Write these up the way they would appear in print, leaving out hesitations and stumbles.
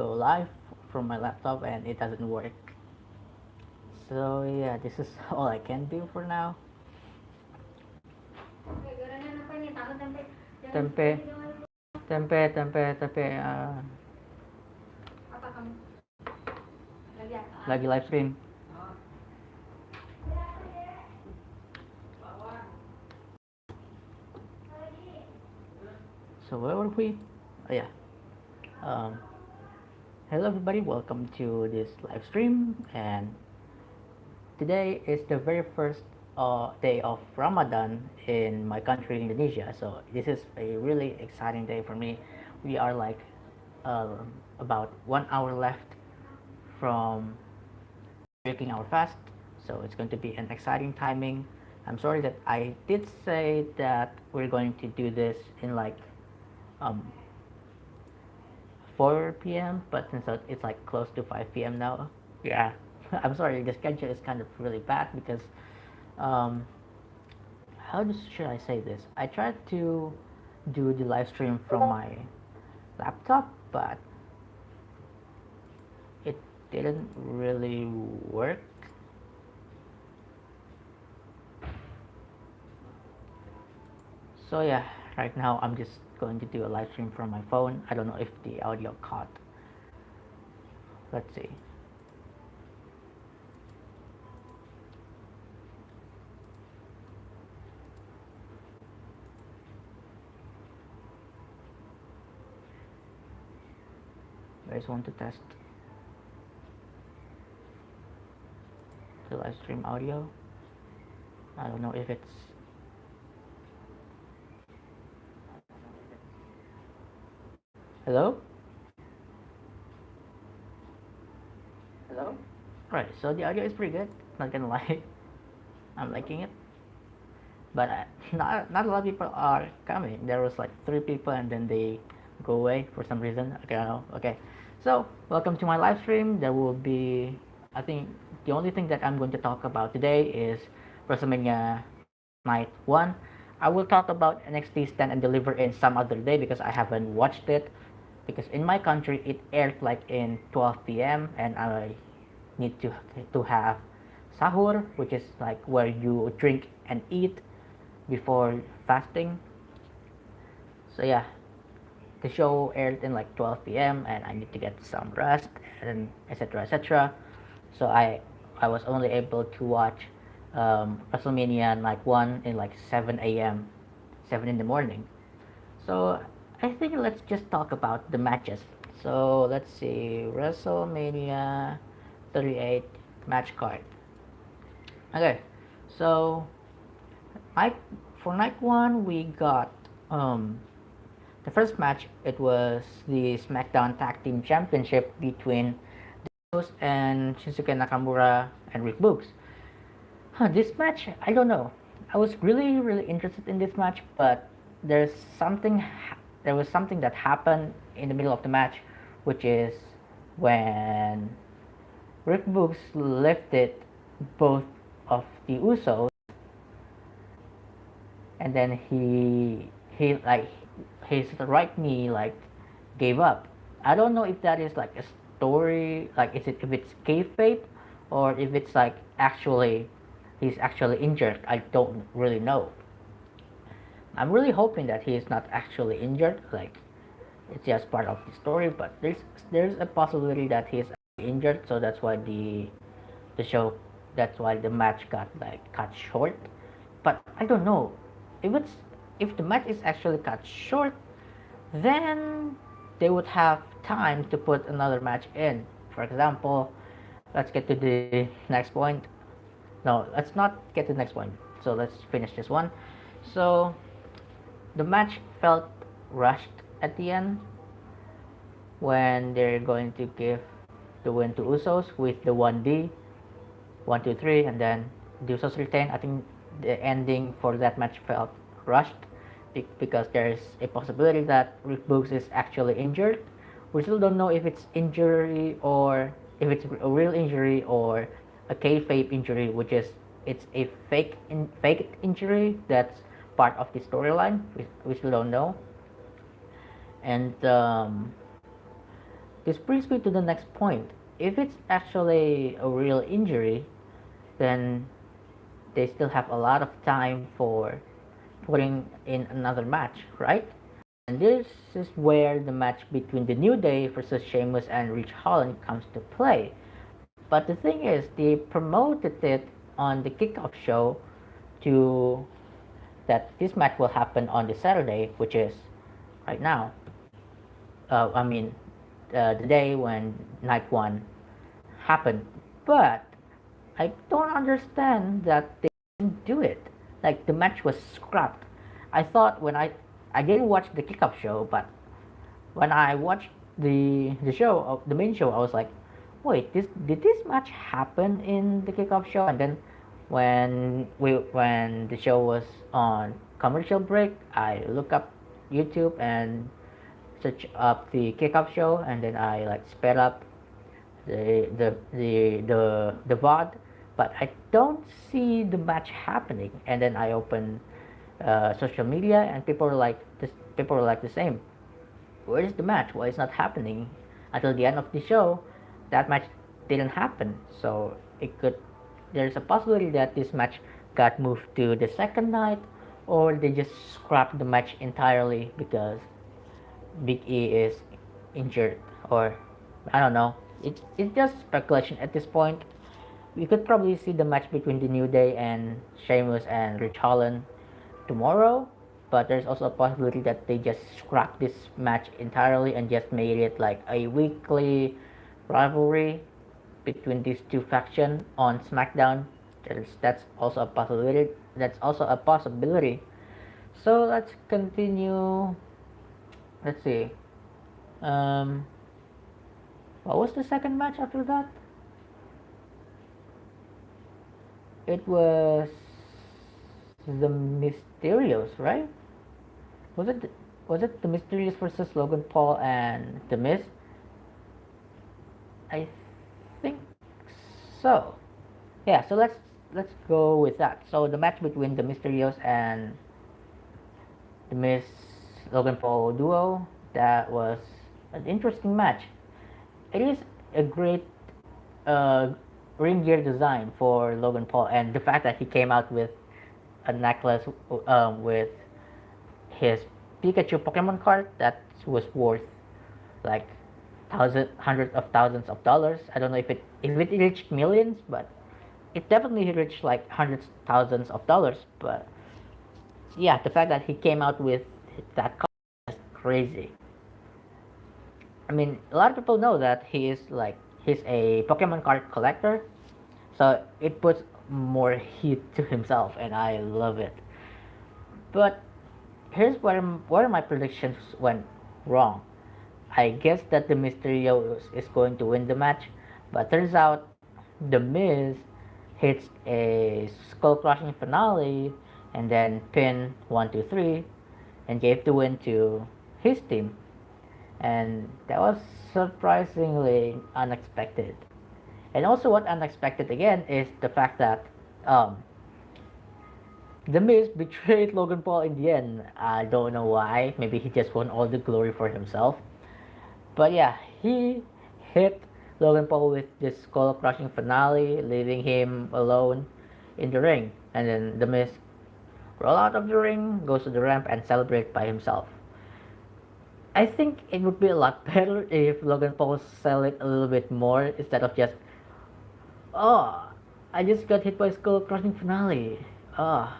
go live from my laptop and it doesn't work. So yeah, this is all I can do for now. Tempe, tempe. Lagi live stream. So where were we? Oh yeah. Um, Hello everybody, welcome to this live stream, and today is the very first day of Ramadan in my country, Indonesia. So this is a really exciting day for me. We are like about 1 hour left from breaking our fast, so it's going to be an exciting timing. I'm sorry that I did say that we're going to do this in like um, 4 p.m., but since it's like close to 5 p.m. now, yeah, I'm sorry, the schedule is kind of really bad because, um, should I say this? I tried to do the live stream from my laptop, but it didn't really work. So yeah, right now I'm just going to do a live stream from my phone. I don't know if the audio caught. Let's see. I just want to test the live stream audio. I don't know if it's hello. Hello. Right. So the audio is pretty good. Not gonna lie, I'm liking it. But not a lot of people are coming. There was like 3 people and then they go away for some reason. Okay, I don't know. Okay. So welcome to my live stream. There will be, I think, the only thing that I'm going to talk about today is WrestleMania Night 1. I will talk about NXT Stand and Deliver in some other day because I haven't watched it. Because in my country it aired like in 12 p.m. and I need to have sahur, which is like where you drink and eat before fasting. So yeah, the show aired in like 12 p.m. and I need to get some rest and etc. etc. So I was only able to watch WrestleMania Night 1 in like 7 a.m., 7 in the morning. So I think let's just talk about the matches. So let's see, WrestleMania 38 match card. Okay, so night for night 1 we got the first match. It was the Smackdown Tag Team Championship between Usos and Shinsuke Nakamura and Rick Boogs. This match, I don't know. I was really interested in this match, but there's something. There was something that happened in the middle of the match, which is when Rick Boogs lifted both of the Usos, and then he like his right knee like gave up. I don't know if that is like a story, like if it's kayfabe or if it's like actually he's actually injured. I don't really know. I'm really hoping that he is not actually injured. Like it's just part of the story, but there's a possibility that he is injured. So that's why the show, that's why the match got like cut short. But I don't know if the match is actually cut short, then they would have time to put another match in. For example, let's get to the next point. No, let's not get to the next point. So let's finish this one. So the match felt rushed at the end when they're going to give the win to Usos with the 1D, 1, 2, 3, and then the Usos retain. I think the ending for that match felt rushed because there's a possibility that Rick Boogs is actually injured. We still don't know if it's injury or if it's a real injury or a kayfabe injury, which is it's a fake injury that's part of the storyline. We still don't know. And this brings me to the next point. If it's actually a real injury, then they still have a lot of time for putting in another match, right? And this is where the match between the New Day versus Sheamus and Rich Holland comes to play. But the thing is, they promoted it on the kickoff show to that this match will happen on the Saturday, which is right now. I mean, the day when night one happened. But I don't understand that they didn't do it. Like the match was scrapped. I thought when I didn't watch the kickoff show, but when I watched the show, the main show, I was like, wait, did this match happen in the kickoff show? And then when the show was on commercial break, I look up YouTube and search up the kickoff show, and then I like sped up the VOD, but I don't see the match happening. And then I open social media, and people are like this. People are like the same. Where is the match? Why it's not happening? Until the end of the show, that match didn't happen. So it could. There's a possibility that this match got moved to the second night, or they just scrapped the match entirely because Big E is injured, or I don't know. It's just speculation at this point. We could probably see the match between the New Day and Sheamus and Rich Holland tomorrow, but there's also a possibility that they just scrapped this match entirely and just made it like a weekly rivalry between these two factions on SmackDown. That's also a possibility. That's also a possibility. So let's continue. Let's see. Um, what was the second match after that? It was the Mysterios, right? Was it the Mysterios versus Logan Paul and The Miz? I think so. Yeah, so let's go with that. So the match between the Mysterios and the Miz Logan Paul duo, that was an interesting match. It is a great ring gear design for Logan Paul, and the fact that he came out with a necklace with his Pikachu Pokemon card that was worth like hundreds of thousands of dollars. I don't know if it reached millions, but it definitely reached like hundreds thousands of dollars. But yeah, the fact that he came out with that card is crazy. I mean, a lot of people know that he's a Pokemon card collector, so it puts more heat to himself, and I love it. But here's where my predictions went wrong. I guess that the Mysterio is going to win the match, but turns out the Miz hits a skull crushing finale and then pin 1, 2, 3 and gave the win to his team. And that was surprisingly unexpected. And also, what unexpected again is the fact that The Miz betrayed Logan Paul in the end. I don't know why. Maybe he just won all the glory for himself. But yeah, he hit Logan Paul with this skull crushing finale, leaving him alone in the ring. And then The Miz roll out of the ring, goes to the ramp, and celebrate by himself. I think it would be a lot better if Logan Paul sell it a little bit more instead of just, oh, I just got hit by skull crushing finale. Oh,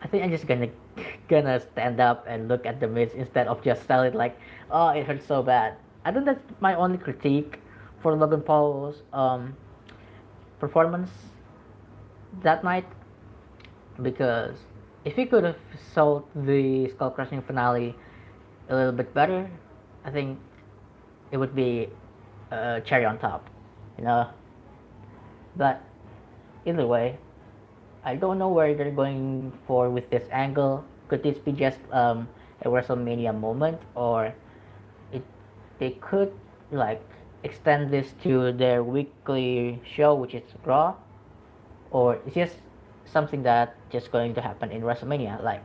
I think I'm just gonna stand up and look at the Miz instead of just sell it like, oh, it hurts so bad. I think that's my only critique for Logan Paul's performance that night, because if he could have sold the skull crushing finale a little bit better, I think it would be a cherry on top, you know. But either way, I don't know where they're going for with this angle. Could this be just a WrestleMania moment, or it they could like extend this to their weekly show, which is Raw, or it's just something that just going to happen in WrestleMania? Like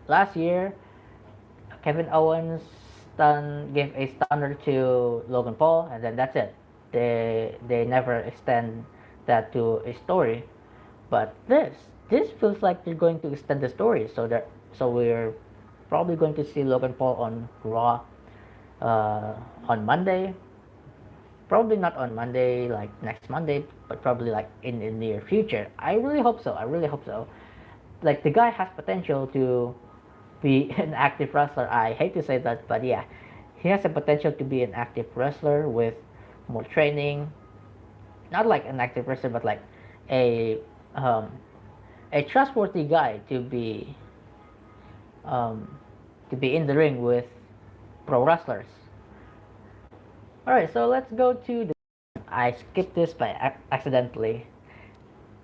last year, Kevin Owens give a stunner to Logan Paul, and then that's it. They never extend that to a story. But this feels like they're going to extend the story. So we're probably going to see Logan Paul on Raw on Monday. Probably not on Monday, like next Monday, but probably like in the near future. I really hope so. I really hope so. Like the guy has potential to be an active wrestler. I hate to say that, but yeah, he has the potential to be an active wrestler with more training. Not like an active wrestler, but like a um, a trustworthy guy um, to be in the ring with pro wrestlers. All right, so let's go to the. I skipped this by accidentally.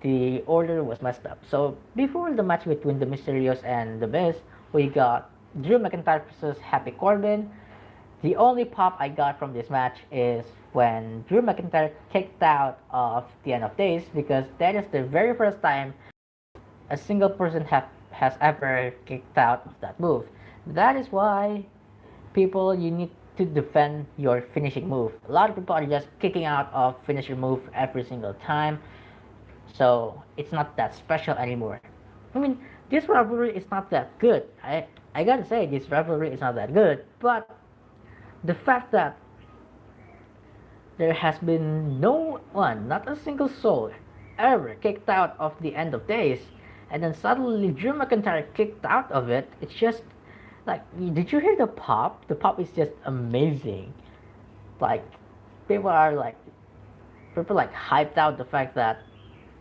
The order was messed up. So before the match between the Mysterios and the Miz, we got Drew McIntyre versus Happy Corbin. The only pop I got from this match is when Drew McIntyre kicked out of the End of Days, because that is the very first time a single person has ever kicked out of that move. That is why people, you need to defend your finishing move. A lot of people are just kicking out of finisher move every single time, so it's not that special anymore. I mean, this rivalry is not that good. I gotta say, this rivalry is not that good, but the fact that there has been no one, not a single soul, ever kicked out of the End of Days, and then suddenly Drew McIntyre kicked out of it, it's just like, did you hear the pop? The pop is just amazing. Like, people are like, people like hyped out the fact that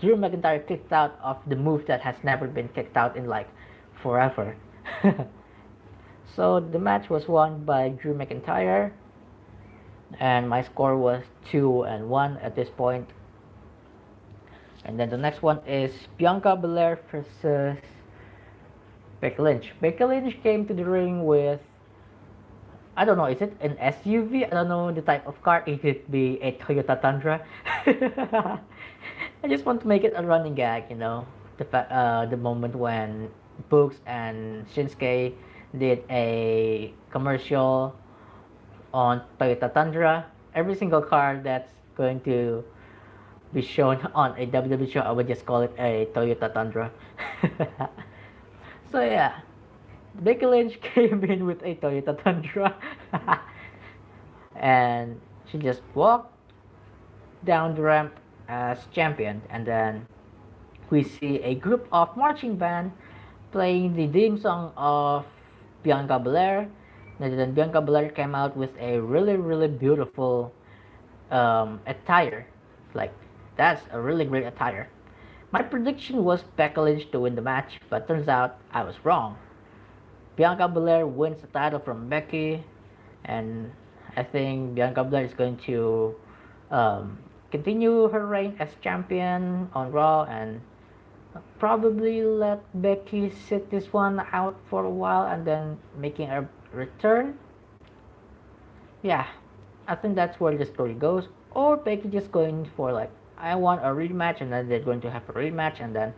Drew McIntyre kicked out of the move that has never been kicked out in like forever. So the match was won by Drew McIntyre, and my score was 2-1 at this point. And then the next one is Bianca Belair versus Becky Lynch. Becky Lynch came to the ring with, I don't know, is it an SUV? I don't know the type of car. It could be a Toyota Tundra. I just want to make it a running gag, you know, the moment when Books and Shinsuke did a commercial on Toyota Tundra. Every single car that's going to be shown on a WWE show, I would just call it a Toyota Tundra. So yeah, Becky Lynch came in with a Toyota Tundra, and she just walked down the ramp as champion, and then we see a group of marching band playing the theme song of Bianca Belair. And then Bianca Belair came out with a really beautiful attire. Like, that's a really great attire. My prediction was Becky Lynch to win the match, but turns out I was wrong. Bianca Belair wins the title from Becky, and I think Bianca Belair is going to continue her reign as champion on Raw, and probably let Becky sit this one out for a while and then making a return. Yeah, I think that's where the story goes. Or Becky just going for like, I want a rematch, and then they're going to have a rematch, and then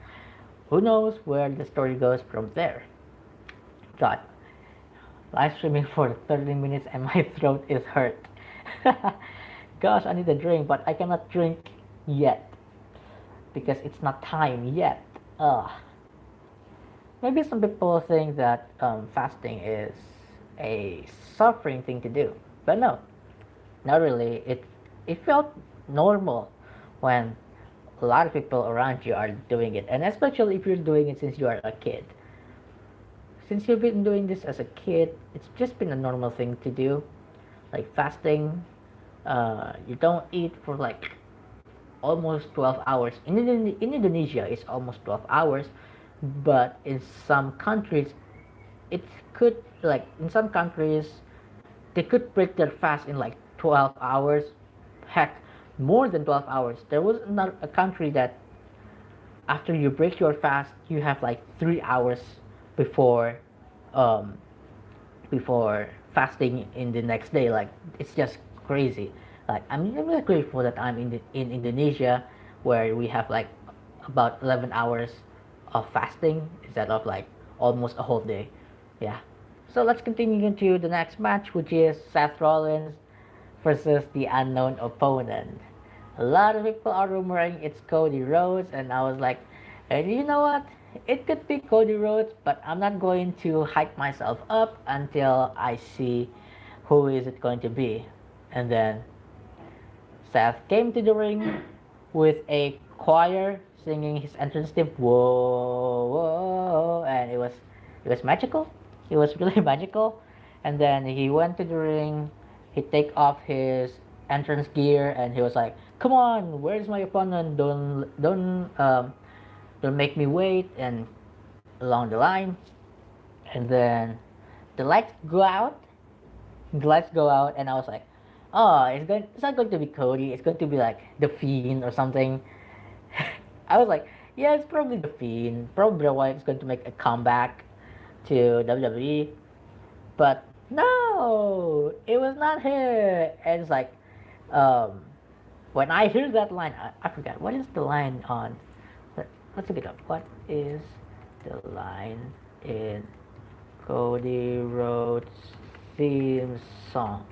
who knows where the story goes from there. God, live streaming for 30 minutes and my throat is hurt. Gosh, I need a drink, but I cannot drink yet because it's not time yet. Maybe some people think that fasting is a suffering thing to do, but no, not really. It felt normal when a lot of people around you are doing it, and especially if you're doing it since you are a kid. Since you've been doing this as a kid, it's just been a normal thing to do, like fasting. You don't eat for like almost 12 hours. In Indonesia, it's almost 12 hours, but in some countries, it could, like, in some countries, they could break their fast in like 12 hours. Heck, more than 12 hours. There was another a country that after you break your fast, you have like 3 hours before um, before fasting in the next day. Like, it's just crazy. Like, I'm really grateful that I'm in Indonesia, where we have like about 11 hours of fasting instead of like almost a whole day. Yeah, So let's continue into the next match, which is Seth Rollins versus the unknown opponent. A lot of people are rumoring it's Cody Rhodes, and I was like, and you know what? It could be Cody Rhodes, but I'm not going to hype myself up until I see who is it going to be. And then Seth came to the ring with a choir singing his entrance theme, whoa, whoa, and it was magical. It was really magical. And then he went to the ring. He take off his entrance gear, and he was like, "Come on, where's my opponent? Don't make me wait." And along the line, and then the lights go out. The lights go out, and I was like, "Oh, it's not going to be Cody. It's going to be like the Fiend or something." I was like, "Yeah, it's probably the Fiend. Probably why it's going to make a comeback to WWE." But no, it was not him. And it's like, um, when I hear that line, I forgot what is the line on. Let's look it up. What is the line in Cody Rhodes theme song?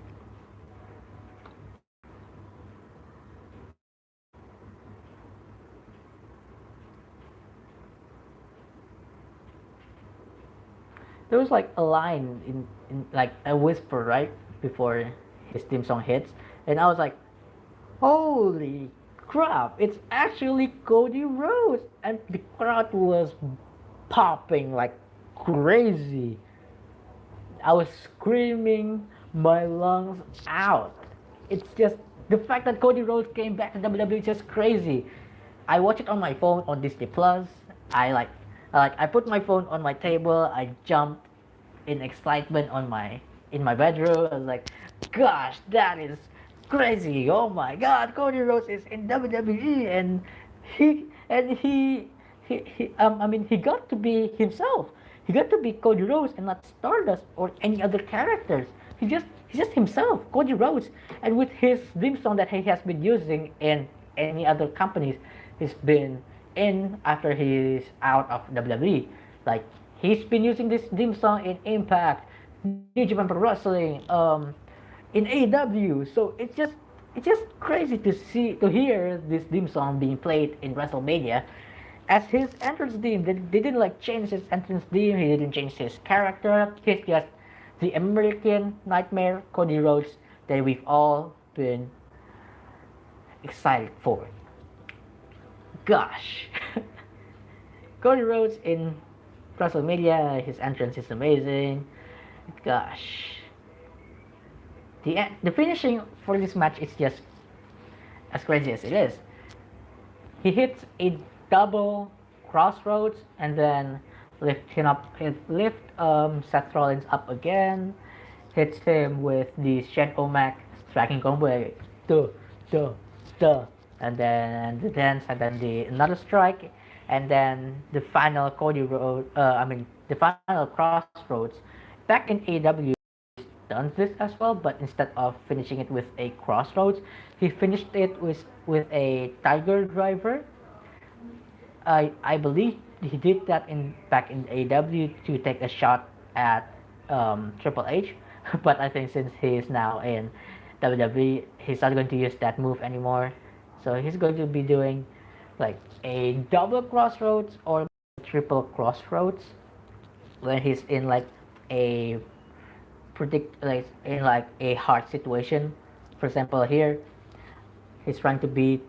There was like a line in like a whisper right before his theme song hits, and I was like, "Holy crap! It's actually Cody Rhodes!" And the crowd was popping like crazy. I was screaming my lungs out. It's just the fact that Cody Rhodes came back to WWE is just crazy. I watch it on my phone on Disney Plus. I put my phone on my table. I jumped in excitement in my bedroom. I was like, "Gosh, that is crazy! Oh my God, Cody Rhodes is in WWE, and he got to be himself. He got to be Cody Rhodes and not Stardust or any other characters. He's just himself, Cody Rhodes, and with his theme song that he has been using in any other companies he's been in after he's out of WWE. Like he's been using this theme song in Impact, New Japan Pro Wrestling, in AEW. So it's just crazy to hear this theme song being played in WrestleMania as his entrance theme. They didn't like change his entrance theme. He didn't change his character. He's just the American Nightmare Cody Rhodes that we've all been excited for. Gosh, Cody Rhodes in WrestleMania. His entrance is amazing. Gosh, the finishing for this match is just as crazy as it is. He hits a double crossroads and then lift Seth Rollins up again, hits him with the Shen O'Mac striking combo, duh, duh, duh, and then the dance, and then the another strike, and then the final the final crossroads. Back in AW done this as well, but instead of finishing it with a crossroads, he finished it with a Tiger Driver. I believe he did that in back in AW to take a shot at Triple H, but I think since he is now in WWE, he's not going to use that move anymore. So he's going to be doing like a double crossroads or triple crossroads when he's in like a in like a hard situation. For example, here he's trying to beat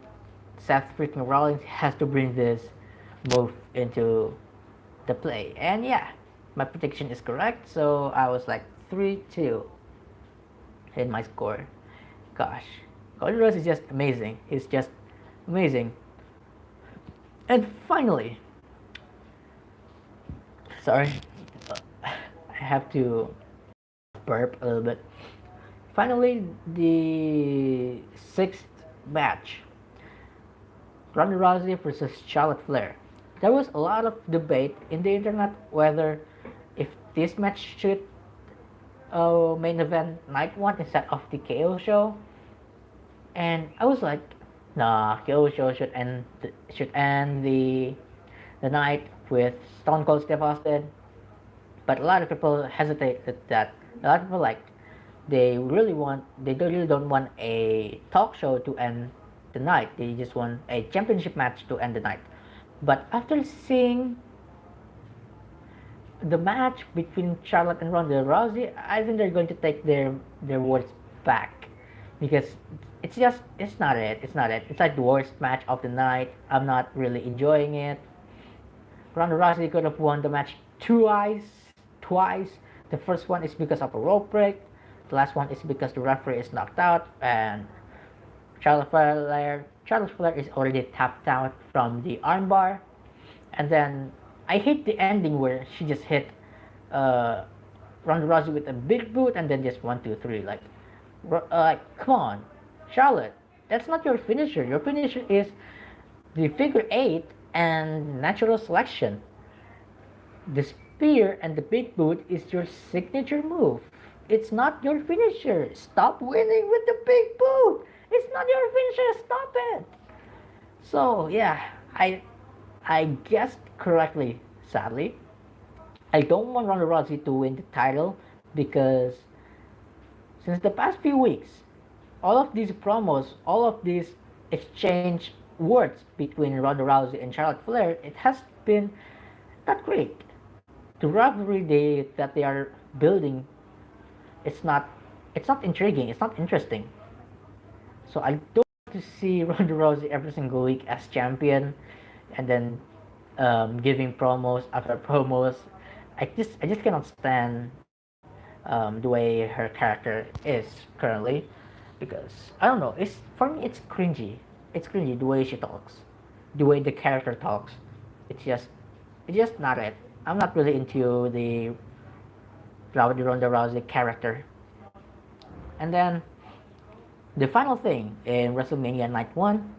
Seth freaking Rollins. He has to bring this move into the play, and yeah, my prediction is correct. So I was like 3-2 in my score. Gosh, Cody Rhodes is just amazing. He's just amazing. And finally, sorry, I have to burp a little bit. Finally, the sixth match, Ronda Rousey versus Charlotte Flair. There was a lot of debate in the internet whether if this match should main event night one instead of the KO show, and I was like, nah, KO show should end the night with Stone Cold Steve Austin But a lot of people hesitate at that. A lot of people like they really don't want a talk show to end the night. They just want a championship match to end the night. But after seeing the match between Charlotte and Ronda Rousey, I think they're going to take their words back because it's not it. It's not it. It's like the worst match of the night. I'm not really enjoying it. Ronda Rousey could have won the match twice. The first one is because of a rope break. The last one is because the referee is knocked out, and Charlotte Flair is already tapped out from the armbar. And then I hate the ending where she just hit uh, Ronda Rousey with a big boot and then just 1, 2, 3. Come on, Charlotte, that's not your finisher. Your finisher is the figure eight and natural selection. The spear and the big boot is your signature move. It's not your finisher. Stop winning with the big boot. It's not your finisher. Stop it. So yeah, I guessed correctly. Sadly, I don't want Ronda Rousey to win the title because since the past few weeks, all of these promos, all of these exchange words between Ronda Rousey and Charlotte Flair, it has been not great. The rivalry that they are building, it's not intriguing. It's not interesting. So I don't want to see Ronda Rousey every single week as champion, and then giving promos after promos. I just cannot stand the way her character is currently because I don't know. It's for me. It's cringy. It's cringy the way she talks, the way the character talks. It's just not it. I'm not really into the Ronda Rousey character. And then the final thing in WrestleMania Night 1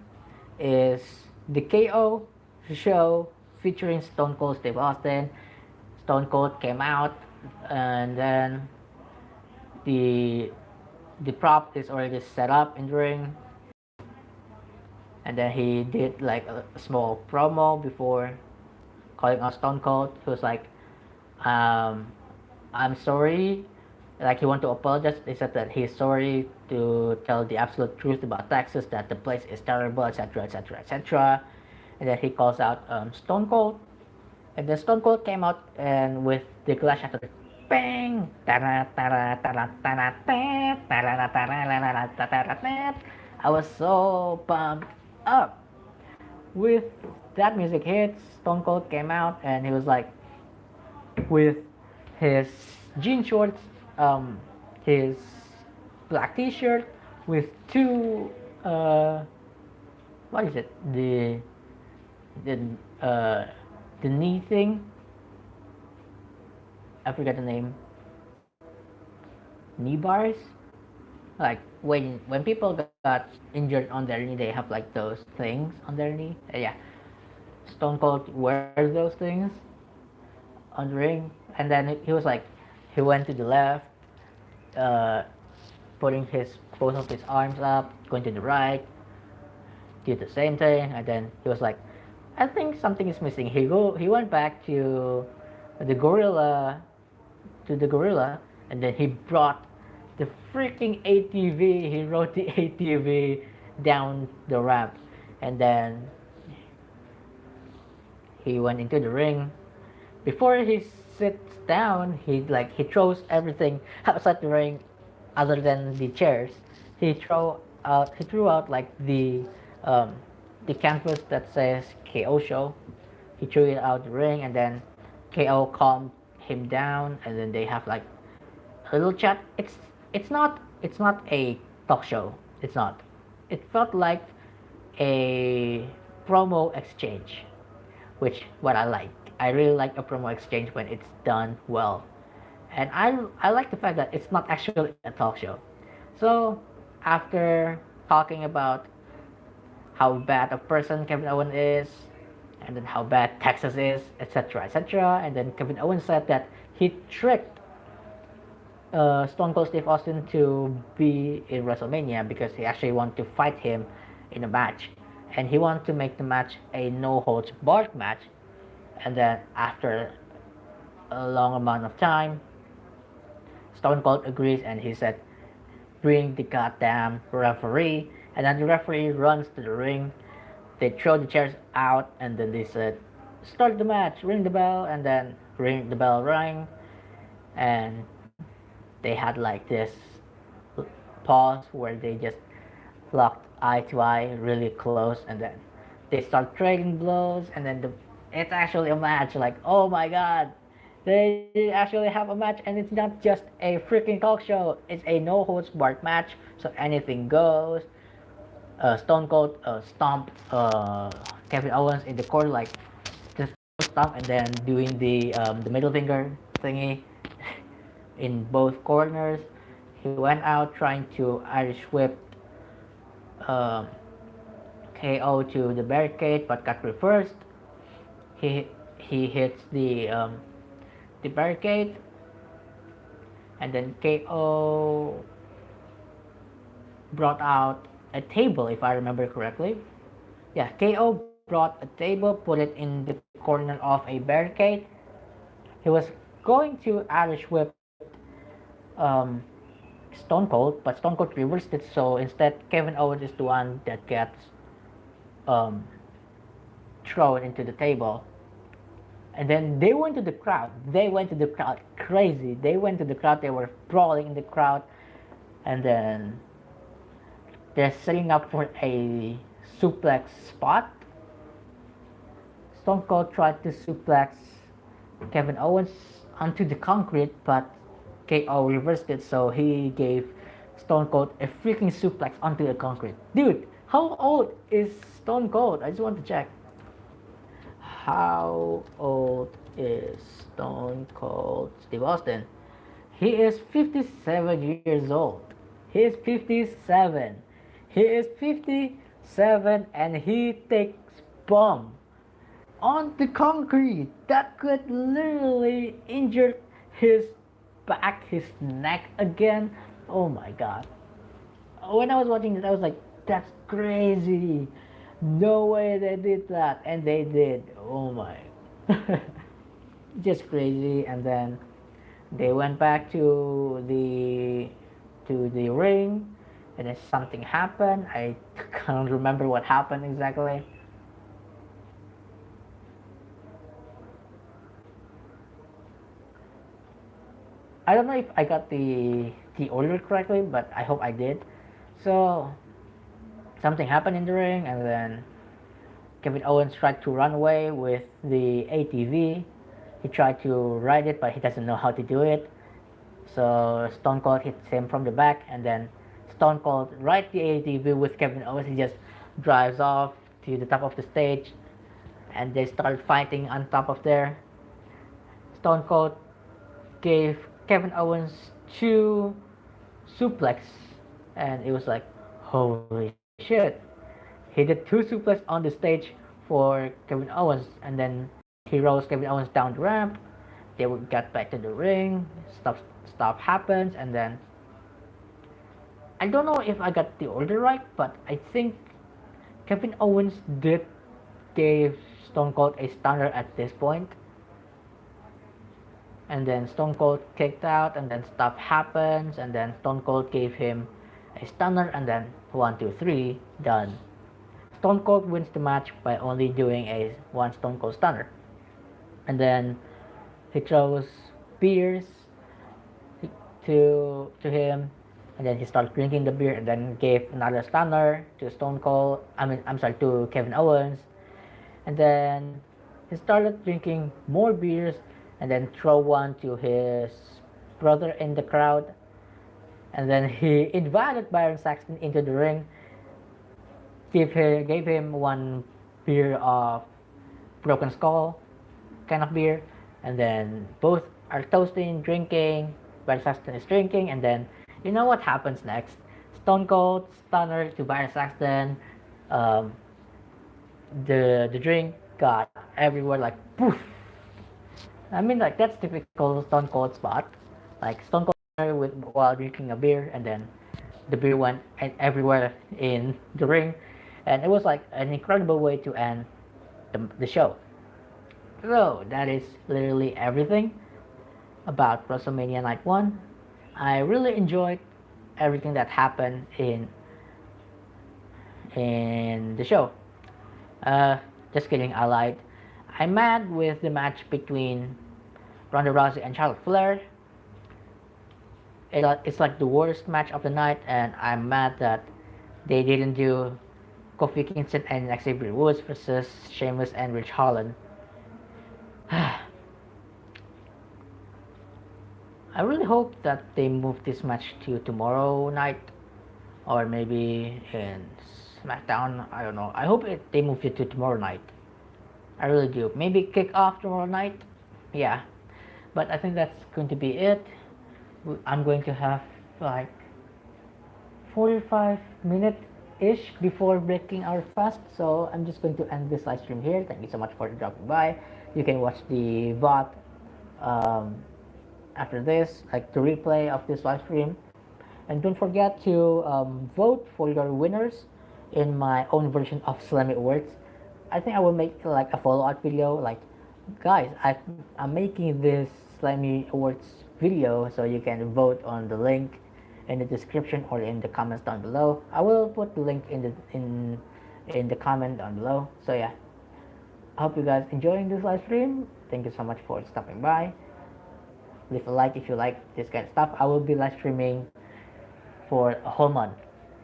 is the KO show featuring Stone Cold Steve Austin. Stone Cold came out, and then the prop is already set up in the ring. And then he did like a small promo before calling out Stone Cold. He was like, I'm sorry. Like he wanted to apologize. He said that he's sorry to tell the absolute truth about Texas, that the place is terrible, etc., etc., etc. And then he calls out Stone Cold. And then Stone Cold came out and with the Clash after bang, I was so pumped up. With that music hits, Stone Cold came out and he was like, with his jean shorts, his black T-shirt with two, what is it? The knee thing. I forgot the name. Knee bars. Like when people got injured on their knee, they have like those things on their knee. Yeah, Stone Cold wears those things on the ring, and then he was like, he went to the left, putting both of his arms up, going to the right, did the same thing, and then he was like, I think something is missing. He went back to the gorilla, and then he brought the freaking ATV. He rode the ATV down the ramp, and then he went into the ring. Before he sits down, he throws everything outside the ring, other than the chairs. He threw out like the canvas that says KO show. He threw it out the ring, and then KO calmed him down, and then they have like a little chat. It's not a talk show. It's not. It felt like a promo exchange, which what I like. I really like a promo exchange when it's done well, and I like the fact that it's not actually a talk show. So after talking about how bad a person Kevin Owens is, and then how bad Texas is, etc., etc., and then Kevin Owens said that he tricked Stone Cold Steve Austin to be in WrestleMania because he actually wanted to fight him in a match, and he wanted to make the match a no holds barred match. And then after a long amount of time. Stone Cold agrees and he said, "Bring the goddamn referee." And then the referee runs to the ring. They throw the chairs out and then they said, "Start the match, ring the bell." And then ring the bell rang, and they had like this pause where they just locked eye to eye really close, and then they start trading blows, and then it's actually a match. Like, oh my god, they actually have a match, and it's not just a freaking talk show. It's a no holds barred match, so anything goes. Stone Cold stomped Kevin Owens in the corner, like just stomp, and then doing the middle finger thingy in both corners. He went out trying to Irish whip um, KO to the barricade, but got reversed. He hits the barricade, and then KO brought out a table, if I remember correctly. Yeah, KO brought a table, put it in the corner of a barricade. He was going to Irish whip um, Stone Cold, but Stone Cold reversed it. So instead, Kevin Owens is the one that gets um, thrown into the table. And then they went to the crowd. They went to the crowd crazy. They went to the crowd. They were brawling in the crowd. And then they're setting up for a suplex spot. Stone Cold tried to suplex Kevin Owens onto the concrete, but KO reversed it, so he gave Stone Cold a freaking suplex onto the concrete. Dude, how old is Stone Cold? I just want to check. How old is Stone Cold Steve Austin? He is 57 years old. He is 57. He is 57 and he takes bomb on the concrete that could literally injure his back, his neck again. Oh my god. When I was watching this, I was like, that's crazy. No way they did that. And they did. Oh my. Just crazy. And then they went back to the ring, and then something happened. I can't remember what happened exactly. I don't know if I got the order correctly, but I hope I did. So something happened in the ring, and then Kevin Owens tried to run away with the ATV. He tried to ride it, but he doesn't know how to do it. So Stone Cold hits him from the back, and then Stone Cold rides the ATV with Kevin Owens. He just drives off to the top of the stage, and they start fighting on top of there. Stone Cold gave Kevin Owens two suplex, and it was like, holy shit. He did two suplex on the stage for Kevin Owens, and then he rolls Kevin Owens down the ramp. They got back to the ring. Stuff happens, and then I don't know if I got the order right, but I think Kevin Owens did give Stone Cold a stunner at this point. And then Stone Cold kicked out, and then stuff happens, and then Stone Cold gave him a stunner, and then 1, 2, 3, done. Stone Cold wins the match by only doing a one Stone Cold stunner. And then he throws beers to him, and then he starts drinking the beer, and then gave another stunner to Stone Cold. To Kevin Owens, and then he started drinking more beers, and then throw one to his brother in the crowd, and then he invited Byron Saxton into the ring. Gave him one beer of Broken Skull kind of beer, and then both are toasting, drinking. Byron Saxton is drinking, and then you know what happens next? Stone Cold stunner to Byron Saxton. Um, the drink got everywhere, like poof. I mean, like that's typical Stone Cold spot, like Stone Cold while drinking a beer, and then the beer went everywhere in the ring, and it was like an incredible way to end the show. So that is literally everything. about WrestleMania Night 1. I really enjoyed everything that happened in the show. Uh, just kidding, I lied. I'm mad with the match between Ronda Rousey and Charlotte Flair. It's like the worst match of the night, and I'm mad that they didn't do Kofi Kingston and Xavier Woods versus Sheamus and Rich Holland. I really hope that they move this match to tomorrow night, or maybe in Smackdown. I don't know. I hope they move it to tomorrow night. I really do. Maybe kick off tomorrow night. Yeah. But I think that's going to be it. I'm going to have like 45-minute ish before breaking our fast. So I'm just going to end this live stream here. Thank you so much for dropping by. You can watch the VOD after this, like the replay of this live stream. And don't forget to vote for your winners in my own version of Slammy Awards. I think I will make like a follow-up video, like, guys, I'm making this Slammy Awards video, so you can vote on the link in the description or in the comments down below. I will put the link in the comment down below. So yeah, I hope you guys enjoying this live stream. Thank you so much for stopping by. Leave a like if you like this kind of stuff. I will be live streaming for a whole month,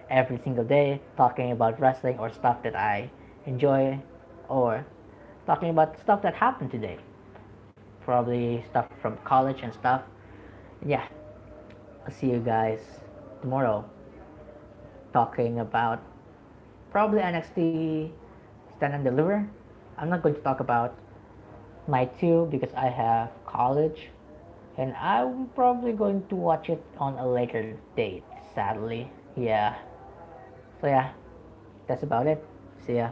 every single day, talking about wrestling or stuff that I enjoy, or talking about stuff that happened today. Probably stuff from college and stuff. Yeah, I'll see you guys tomorrow, talking about probably NXT Stand and Deliver. I'm not going to talk about night 2 because I have college, and I'm probably going to watch it on a later date, sadly. Yeah. So yeah, that's about it. See ya.